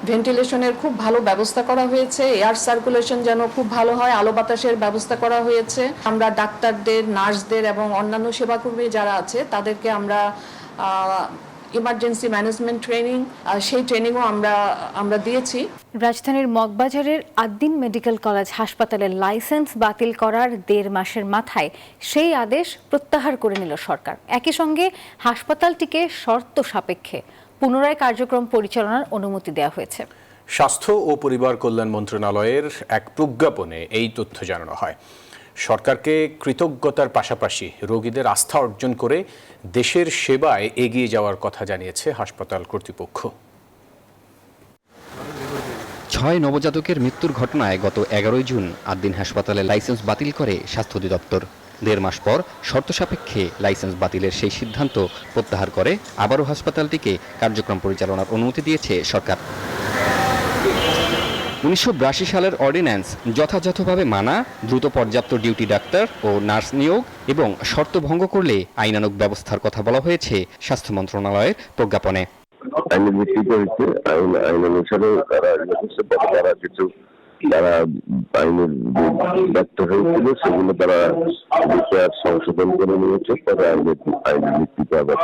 ভেন্টিলেশনের খুব ভালো ব্যবস্থা করা হয়েছে, এয়ার সার্কুলেশন যেন খুব ভালো হয়, আলো বাতাসের ব্যবস্থা করা হয়েছে। আমরা ডাক্তারদের, নার্সদের এবং অন্যান্য সেবাকর্মী যারা আছে তাদেরকে আমরা ইমার্জেন্সি ম্যানেজমেন্ট ট্রেনিং, সেই ট্রেনিংও আমরা দিয়েছি। রাজধানীর মগবাজারের আদ্দিন মেডিকেল কলেজ হাসপাতালের লাইসেন্স বাতিল করার ১.৫ মাসের মাথায় সেই আদেশ প্রত্যাহার করে নিল সরকার। একই সঙ্গে হাসপাতালটিকে শর্ত সাপেক্ষে পুনরায় কার্যক্রম পরিচালনার অনুমতি দেওয়া হয়েছে। স্বাস্থ্য ও পরিবার কল্যাণ মন্ত্রণালয়ের এক প্রজ্ঞাপনে এই তথ্য জানানো হয়। সরকারকে কৃতজ্ঞতার পাশাপাশি রোগীদের আস্থা অর্জন করে দেশের সেবায় এগিয়ে যাওয়ার কথা জানিয়েছে হাসপাতাল কর্তৃপক্ষ। ৬ নবজাতকের মৃত্যুর ঘটনায় গত ১১ জুন আদ্দিন হাসপাতালের লাইসেন্স বাতিল করে স্বাস্থ্য অধিদপ্তর। ১.৫ মাস পর শর্ত সাপেক্ষে লাইসেন্স বাতিলের সেই সিদ্ধান্ত প্রত্যাহার করে আবারও হাসপাতালটিকে কার্যক্রম পরিচালনার অনুমতি দিয়েছে সরকার। ১৯৮২ সালের অর্ডিন্যান্স যথাযথভাবে মানা, দ্রুত পর্যাপ্ত ডিউটি ডাক্তার ও নার্স নিয়োগ এবং শর্ত ভঙ্গ করলে আইনানুগ ব্যবস্থার কথা বলা হয়েছে স্বাস্থ্য মন্ত্রণালয়ের প্রজ্ঞাপনে। আইনের ভিত্তিতে হচ্ছে আইন অনুসারে তারা কিছু আইনের ডাক্তার হয়েছিল সেগুলো তারা বিচার সংশোধন করে নিয়েছে, পরে আইনের ভিত্তিতে আবার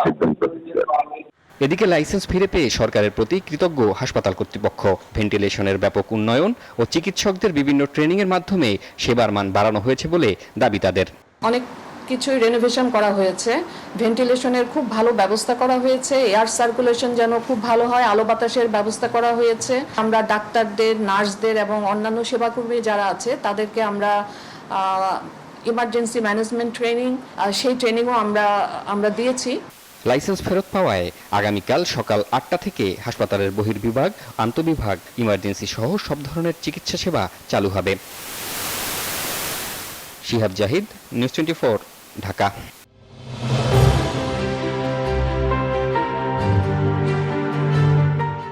সিদ্ধান্ত দিচ্ছে। এদিকে লাইসেন্স ফিরে পেয়ে সরকারের প্রতি কৃতজ্ঞ হাসপাতাল কর্তৃপক্ষ। ভেন্টিলেশনের ব্যাপক উন্নয়ন ও চিকিৎসকদের বিভিন্ন ট্রেনিংয়ের মাধ্যমে সেবার মান বাড়ানো হয়েছে বলে দাবি তাদের। অনেক কিছুই রেনোভেশন করা হয়েছে, ভেন্টিলেশনের খুব ভালো ব্যবস্থা করা হয়েছে, এয়ার সার্কুলেশন যেন খুব ভালো হয়, আলো বাতাসের ব্যবস্থা করা হয়েছে। আমরা ডাক্তারদের, নার্সদের এবং অন্যান্য সেবাকর্মী যারা আছে তাদেরকে আমরা ইমার্জেন্সি ম্যানেজমেন্ট ট্রেনিং, সেই ট্রেনিংও আমরা দিয়েছি। লাইসেন্স ফেরত পাওয়ায় আগামীকাল সকাল ৮টা থেকে হাসপাতালের বহির্বিভাগ, আন্তঃবিভাগ, ইমার্জেন্সি সহ সব ধরনের চিকিৎসা সেবা চালু হবে। শিহাব জাহিদ, নিউজ 24, ঢাকা।